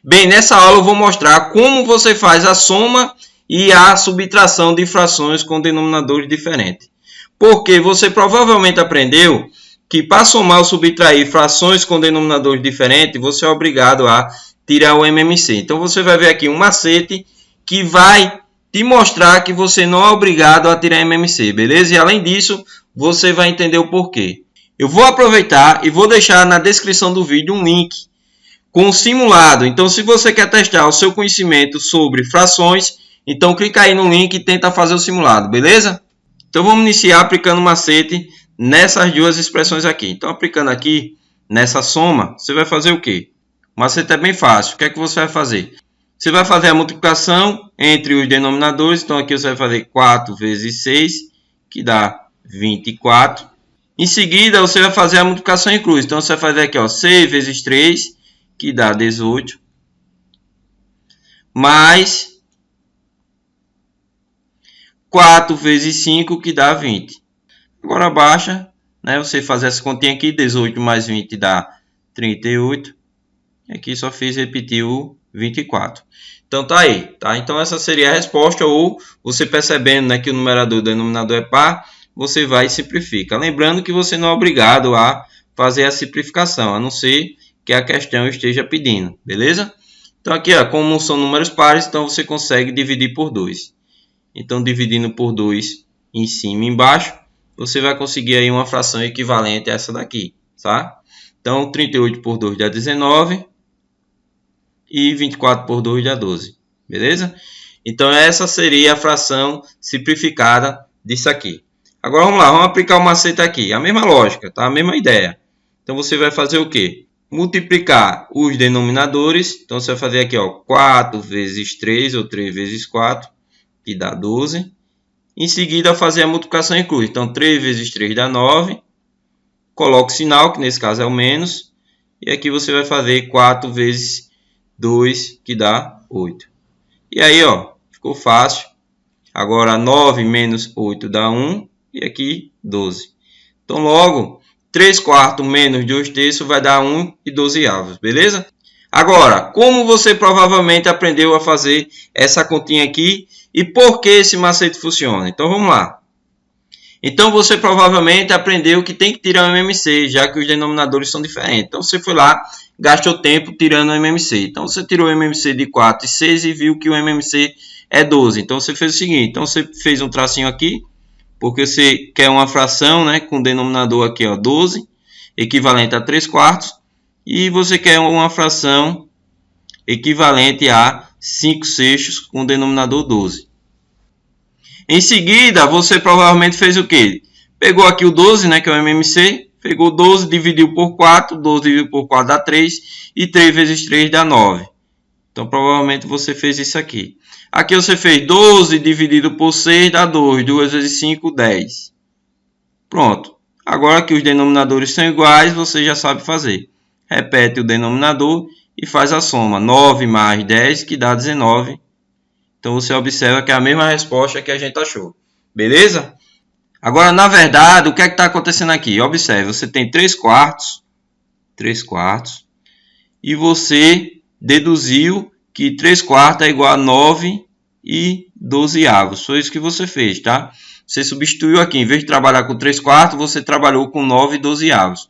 Bem, nessa aula eu vou mostrar como você faz a soma e a subtração de frações com denominadores diferentes. Porque você provavelmente aprendeu que para somar ou subtrair frações com denominadores diferentes, você é obrigado a tirar o MMC. Então você vai ver aqui um macete que vai te mostrar que você não é obrigado a tirar MMC, beleza? E além disso, você vai entender o porquê. Eu vou aproveitar e vou deixar na descrição do vídeo um link com o simulado. Então, se você quer testar o seu conhecimento sobre frações, então clica aí no link e tenta fazer o simulado, beleza? Então, vamos iniciar aplicando o macete nessas duas expressões aqui. Então, aplicando aqui nessa soma, você vai fazer o quê? O macete é bem fácil. O que é que você vai fazer? Você vai fazer a multiplicação entre os denominadores. Então, aqui você vai fazer 4 vezes 6, que dá 24. Em seguida, você vai fazer a multiplicação em cruz. Então, você vai fazer aqui, ó, 6 vezes 3, que dá 18, mais 4 vezes 5, que dá 20. Agora baixa, né? Você fazer essa continha aqui, 18 mais 20 dá 38. E aqui só fiz repetir o 24. Então tá aí, tá? Então essa seria a resposta, ou você percebendo, né, que o numerador e o denominador é par, você vai e simplifica. Lembrando que você não é obrigado a fazer a simplificação, a não ser que a questão esteja pedindo, beleza? Então aqui, ó, como são números pares, então você consegue dividir por 2. Então dividindo por 2 em cima e embaixo, você vai conseguir aí uma fração equivalente a essa daqui, tá? Então 38 por 2 dá 19 e 24 por 2 dá 12, beleza? Então essa seria a fração simplificada disso aqui. Agora vamos lá, vamos aplicar o macete aqui, a mesma lógica, tá? A mesma ideia. Então você vai fazer o quê? Multiplicar os denominadores. Então você vai fazer aqui, ó, 4 vezes 3 ou 3 vezes 4, que dá 12. Em seguida fazer a multiplicação em cruz. Então 3 vezes 3 dá 9. Coloca o sinal, que nesse caso é o menos. E aqui você vai fazer 4 vezes 2, que dá 8. E aí, ó, ficou fácil. Agora 9 menos 8 dá 1. E aqui 12. Então logo 3 quartos menos 2 terços vai dar 1 e 12 avos, beleza? Agora, como você provavelmente aprendeu a fazer essa continha aqui e por que esse macete funciona? Então vamos lá. Então você provavelmente aprendeu que tem que tirar o MMC, já que os denominadores são diferentes. Então você foi lá, gastou tempo tirando o MMC. Então você tirou o MMC de 4 e 6 e viu que o MMC é 12. Então você fez o seguinte, então você fez um tracinho aqui, porque você quer uma fração, né, com o denominador aqui, ó, 12, equivalente a 3 quartos. E você quer uma fração equivalente a 5 sextos com o denominador 12. Em seguida, você provavelmente fez o quê? Pegou aqui o 12, né, que é o MMC. Pegou 12, dividiu por 4. 12 dividido por 4 dá 3. E 3 vezes 3 dá 9. Então, provavelmente você fez isso aqui. Aqui você fez 12 dividido por 6 dá 2. 2 vezes 5, 10. Pronto. Agora que os denominadores são iguais, você já sabe fazer. Repete o denominador e faz a soma. 9 mais 10, que dá 19. Então você observa que é a mesma resposta que a gente achou. Beleza? Agora, na verdade, o que é que está acontecendo aqui? Observe, você tem 3 quartos. 3 quartos. E você deduziu que 3 quartos é igual a 9 e 12 avos. Foi isso que você fez, tá? Você substituiu aqui. Em vez de trabalhar com 3 quartos, você trabalhou com 9 e 12 avos.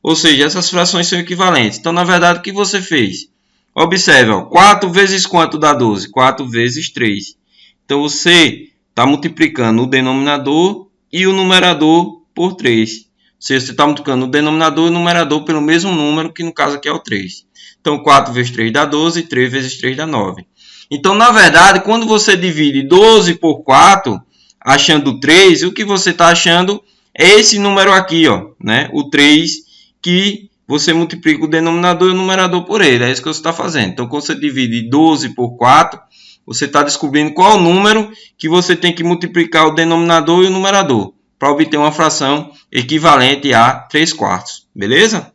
Ou seja, essas frações são equivalentes. Então, na verdade, o que você fez? Observe, ó, 4 vezes quanto dá 12? 4 vezes 3. Então, você está multiplicando o denominador e o numerador por 3. Ou seja, você está multiplicando o denominador e o numerador pelo mesmo número, que no caso aqui é o 3. Então, 4 vezes 3 dá 12 e 3 vezes 3 dá 9. Então, na verdade, quando você divide 12 por 4, achando 3, o que você está achando é esse número aqui, ó, né? O 3, que você multiplica o denominador e o numerador por ele. É isso que você está fazendo. Então, quando você divide 12 por 4, você está descobrindo qual é o número que você tem que multiplicar o denominador e o numerador para obter uma fração equivalente a 3 quartos. Beleza?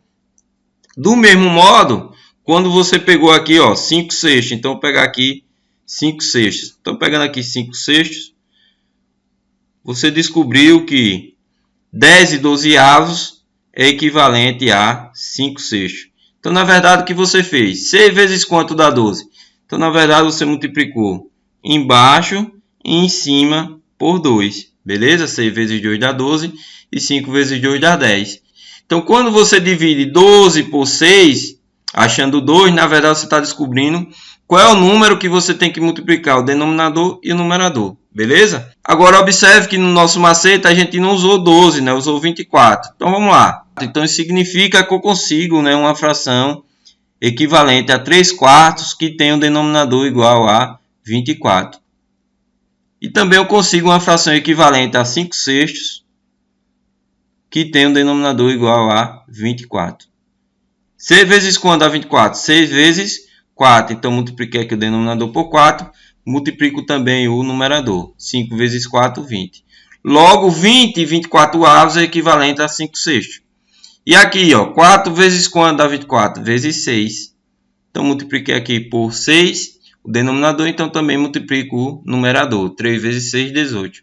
Do mesmo modo, quando você pegou aqui, ó, 5 sextos, então vou pegar aqui 5 sextos. Então, pegando aqui 5 sextos, você descobriu que 10 e 12 avos é equivalente a 5 sextos. Então, na verdade, o que você fez? 6 vezes quanto dá 12? Então, na verdade, você multiplicou embaixo e em cima por 2. Beleza? 6 vezes 2 dá 12 e 5 vezes 2 dá 10. Então, quando você divide 12 por 6, achando 2, na verdade, você está descobrindo qual é o número que você tem que multiplicar, o denominador e o numerador. Beleza? Agora, observe que no nosso macete a gente não usou 12, né? Usou 24. Então, vamos lá. Então, isso significa que eu consigo, né, uma fração equivalente a 3/4 que tem um denominador igual a 24. E também eu consigo uma fração equivalente a 5/6 que tem um denominador igual a 24. 6 vezes quanto dá 24? 6 vezes 4. Então, multipliquei aqui o denominador por 4. Multiplico também o numerador. 5 vezes 4, 20. Logo, 20 e 24 avos é equivalente a 5/6. E aqui, ó, 4 vezes quanto dá 24? Vezes 6. Então, multipliquei aqui por 6 o denominador. Então, também multiplico o numerador. 3 vezes 6, 18.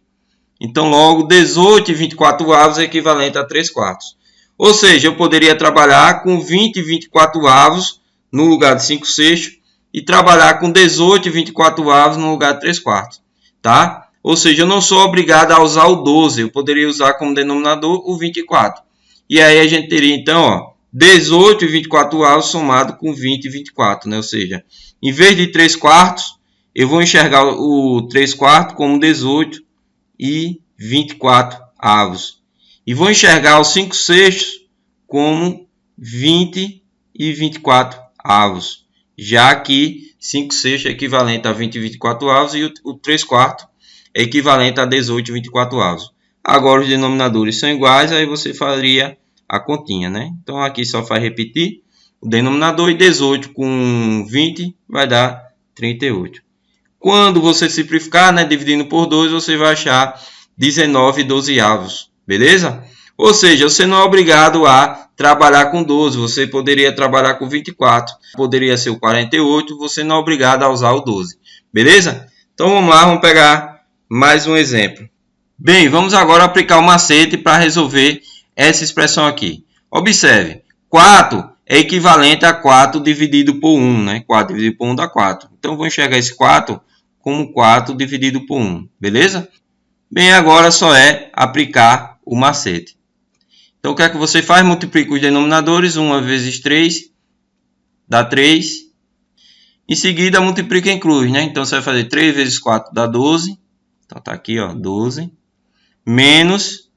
Então, logo, 18 e 24 avos é equivalente a 3/4. Ou seja, eu poderia trabalhar com 20 e 24 avos no lugar de 5/6 e trabalhar com 18 e 24 avos no lugar de 3/4. Tá? Ou seja, eu não sou obrigado a usar o 12. Eu poderia usar como denominador o 24. E aí a gente teria, então, ó, 18 e 24 avos somado com 20 e 24. Né? Ou seja, em vez de 3/4, eu vou enxergar o 3/4 como 18 e 24 avos. E vou enxergar os 5/6 como 20 e 24 avos. Já que 5/6 é equivalente a 20 e 24 avos e o 3/4 é equivalente a 18 e 24 avos. Agora os denominadores são iguais, aí você faria a continha, né? Então aqui só faz repetir o denominador e 18 com 20 vai dar 38. Quando você simplificar, né, dividindo por 2, você vai achar 19 dozeavos, beleza? Ou seja, você não é obrigado a trabalhar com 12, você poderia trabalhar com 24, poderia ser o 48, você não é obrigado a usar o 12, beleza? Então vamos lá, vamos pegar mais um exemplo. Bem, vamos agora aplicar o macete para resolver essa expressão aqui. Observe, 4 é equivalente a 4 dividido por 1, né? 4 dividido por 1 dá 4. Então, vou enxergar esse 4 como 4 dividido por 1, beleza? Bem, agora só é aplicar o macete. Então, o que é que você faz? Multiplica os denominadores, 1 vezes 3 dá 3. Em seguida, multiplica em cruz, né? Então, você vai fazer 3 vezes 4 dá 12. Então, tá aqui, ó, 12. Menos.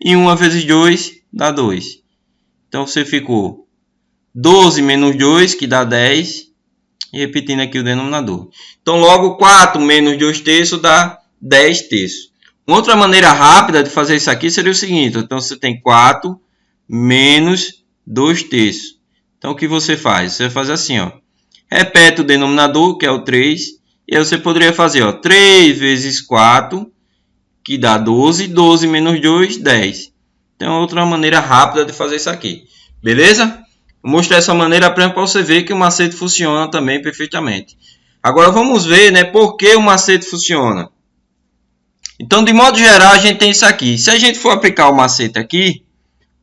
E 1 vezes 2 dá 2. Então, você ficou 12 menos 2, que dá 10. E repetindo aqui o denominador. Então, logo 4 menos 2 terços dá 10 terços. Uma outra maneira rápida de fazer isso aqui seria o seguinte. Então, você tem 4 menos 2 terços. Então, o que você faz? Você vai fazer assim, ó. Repete o denominador, que é o 3. E aí você poderia fazer, ó, 3 vezes 4, que dá 12. 12 menos 2, 10. Então, é outra maneira rápida de fazer isso aqui. Beleza? Vou mostrar essa maneira para você ver que o macete funciona também perfeitamente. Agora, vamos ver, né, por que o macete funciona. Então, de modo geral, a gente tem isso aqui. Se a gente for aplicar o macete aqui,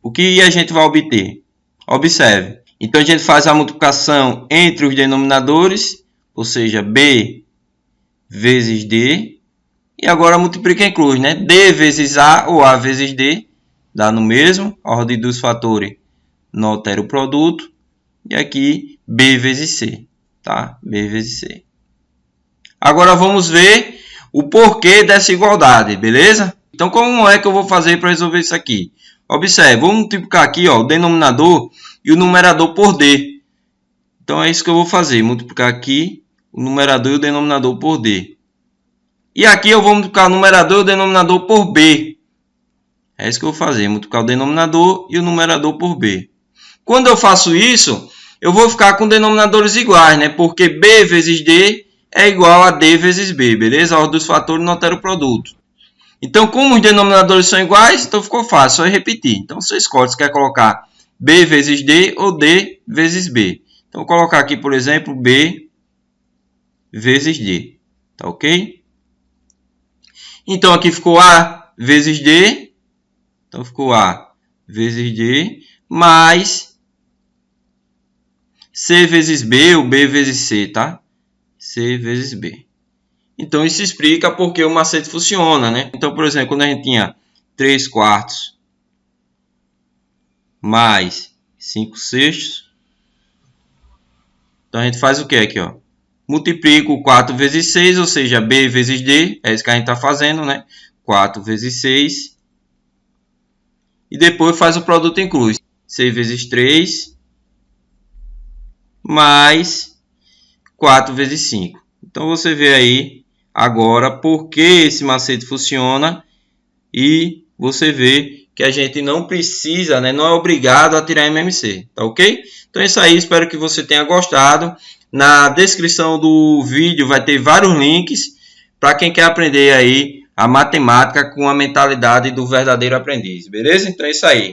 o que a gente vai obter? Observe. Então, a gente faz a multiplicação entre os denominadores, ou seja, B vezes D. E agora multiplica em cruz, né? D vezes A ou A vezes D dá no mesmo. A ordem dos fatores não altera o produto. E aqui B vezes C. Tá? B vezes C. Agora vamos ver o porquê dessa igualdade, beleza? Então, como é que eu vou fazer para resolver isso aqui? Observe, vou multiplicar aqui, ó, o denominador e o numerador por D. Então, é isso que eu vou fazer. Multiplicar aqui o numerador e o denominador por D. E aqui eu vou multiplicar o numerador e o denominador por B. É isso que eu vou fazer. Multiplicar o denominador e o numerador por B. Quando eu faço isso, eu vou ficar com denominadores iguais, né? Porque B vezes D é igual a D vezes B, beleza? A ordem dos fatores não altera o produto. Então, como os denominadores são iguais, então ficou fácil, só repetir. Então, você escolhe se quer colocar B vezes D ou D vezes B. Então, vou colocar aqui, por exemplo, B vezes D. Tá ok? Então, aqui ficou A vezes D. Então, ficou A vezes D mais C vezes B ou B vezes C, tá? C vezes B. Então, isso explica porque o macete funciona, né? Então, por exemplo, quando a gente tinha 3 quartos mais 5 sextos, então a gente faz o que aqui, ó? Multiplica o 4 vezes 6, ou seja, B vezes D, é isso que a gente está fazendo, né? 4 vezes 6. E depois faz o produto inclui. 6 vezes 3 mais 4 vezes 5. Então você vê aí agora por que esse macete funciona e você vê que a gente não precisa, né, não é obrigado a tirar MMC, tá ok? Então é isso aí, espero que você tenha gostado. Na descrição do vídeo vai ter vários links para quem quer aprender aí a matemática com a mentalidade do verdadeiro aprendiz, beleza? Então é isso aí.